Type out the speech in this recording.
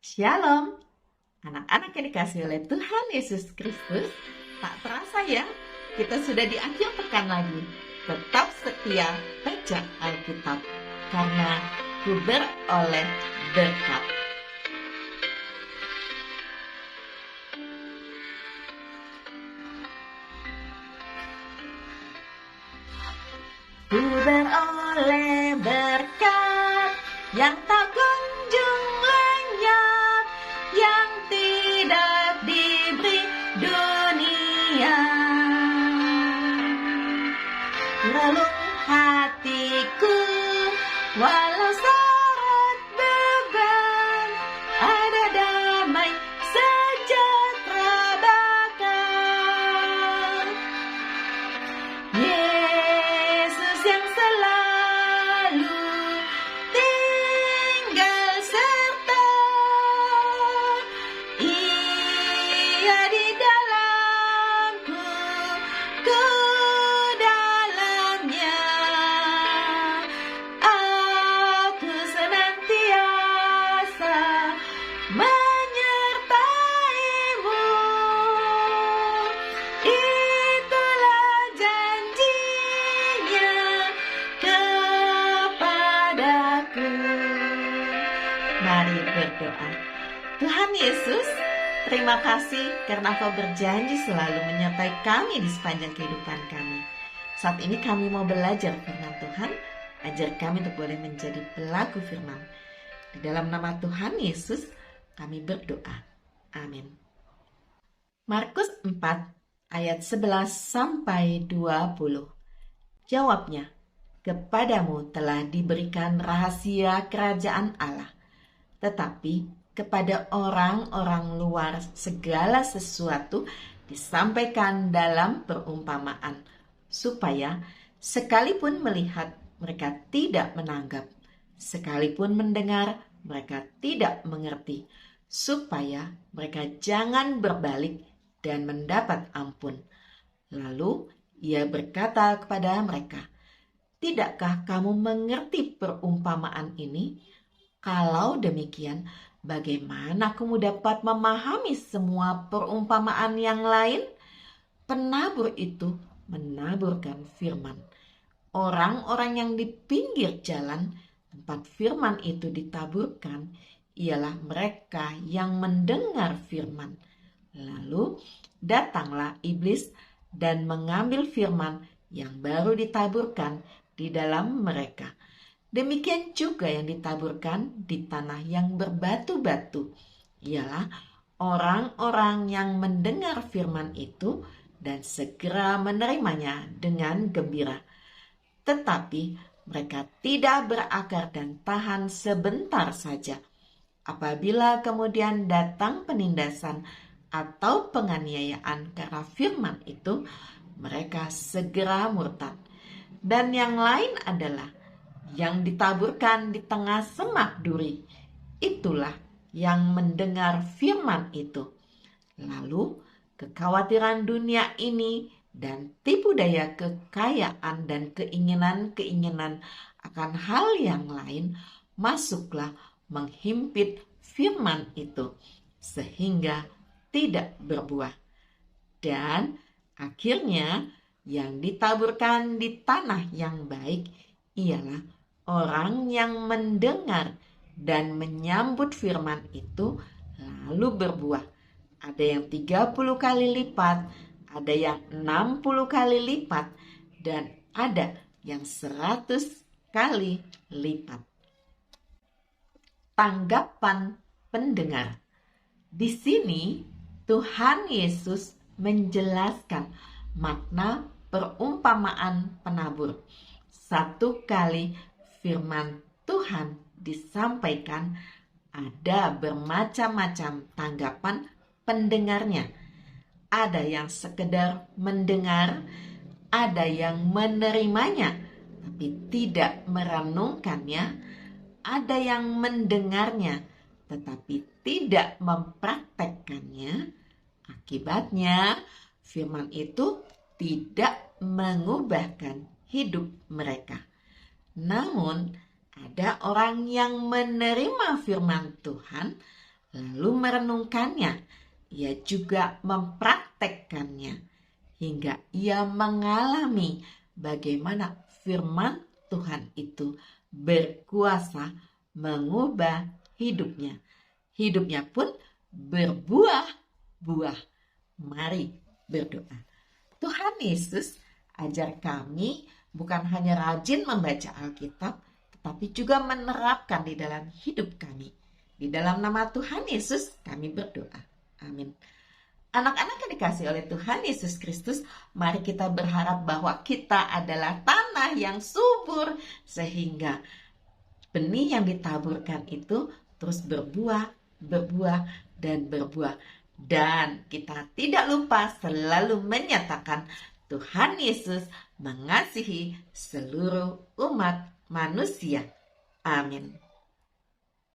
Shalom, anak-anak yang dikasih oleh Tuhan Yesus Kristus. Tak terasa ya, kita sudah di akhir pekan lagi. Tetap setia baca Alkitab, karena ku beroleh berkat. Ku beroleh berkat yang tak kunjung lenyap, yang tidak diberi dunia. Relung hatiku, walau seret beban, ada damai sejahtera bakal. Yesus yang selalu tinggal serta, Ia di dalamku, ku dalamnya. Aku senantiasa menyertaimu. Itulah janjinya kepadaku. Mari berdoa. Tuhan Yesus, terima kasih karena Kau berjanji selalu menyertai kami di sepanjang kehidupan kami. Saat ini kami mau belajar firman Tuhan. Ajar kami untuk boleh menjadi pelaku firman. Di dalam nama Tuhan Yesus kami berdoa. Amin. Markus 4 ayat 11 sampai 20. Jawabnya, kepadamu telah diberikan rahasia kerajaan Allah, tetapi kepada orang-orang luar segala sesuatu disampaikan dalam perumpamaan, supaya sekalipun melihat mereka tidak menanggap, sekalipun mendengar mereka tidak mengerti, supaya mereka jangan berbalik dan mendapat ampun. Lalu ia berkata kepada mereka, tidakkah kamu mengerti perumpamaan ini? Kalau demikian, bagaimana kamu dapat memahami semua perumpamaan yang lain? Penabur itu menaburkan firman. Orang-orang yang di pinggir jalan tempat firman itu ditaburkan ialah mereka yang mendengar firman. Lalu datanglah iblis dan mengambil firman yang baru ditaburkan di dalam mereka. Demikian juga yang ditaburkan di tanah yang berbatu-batu, ialah orang-orang yang mendengar firman itu dan segera menerimanya dengan gembira. Tetapi mereka tidak berakar dan tahan sebentar saja. Apabila kemudian datang penindasan atau penganiayaan karena firman itu, mereka segera murtad. Dan yang lain adalah yang ditaburkan di tengah semak duri. Itulah yang mendengar firman itu. Lalu kekhawatiran dunia ini dan tipu daya kekayaan dan keinginan-keinginan akan hal yang lain masuklah menghimpit firman itu sehingga tidak berbuah. Dan akhirnya yang ditaburkan di tanah yang baik ialah orang yang mendengar dan menyambut firman itu lalu berbuah. Ada yang 30 kali lipat, ada yang 60 kali lipat, dan ada yang 100 kali lipat. Tanggapan pendengar. Di sini Tuhan Yesus menjelaskan makna perumpamaan penabur. Satu kali firman Tuhan disampaikan, ada bermacam-macam tanggapan pendengarnya. Ada yang sekedar mendengar, ada yang menerimanya tapi tidak merenungkannya, ada yang mendengarnya tetapi tidak mempraktekkannya. Akibatnya firman itu tidak mengubahkan hidup mereka. Namun ada orang yang menerima firman Tuhan lalu merenungkannya. Ia juga mempraktekkannya hingga ia mengalami bagaimana firman Tuhan itu berkuasa mengubah hidupnya. Hidupnya pun berbuah-buah. Mari berdoa. Tuhan Yesus, ajar kami bukan hanya rajin membaca Alkitab, tetapi juga menerapkan di dalam hidup kami. Di dalam nama Tuhan Yesus kami berdoa. Amin. Anak-anak yang dikasihi oleh Tuhan Yesus Kristus, mari kita berharap bahwa kita adalah tanah yang subur, sehingga benih yang ditaburkan itu terus berbuah, dan berbuah. Dan kita tidak lupa selalu menyatakan Tuhan Yesus mengasihi seluruh umat manusia. Amin.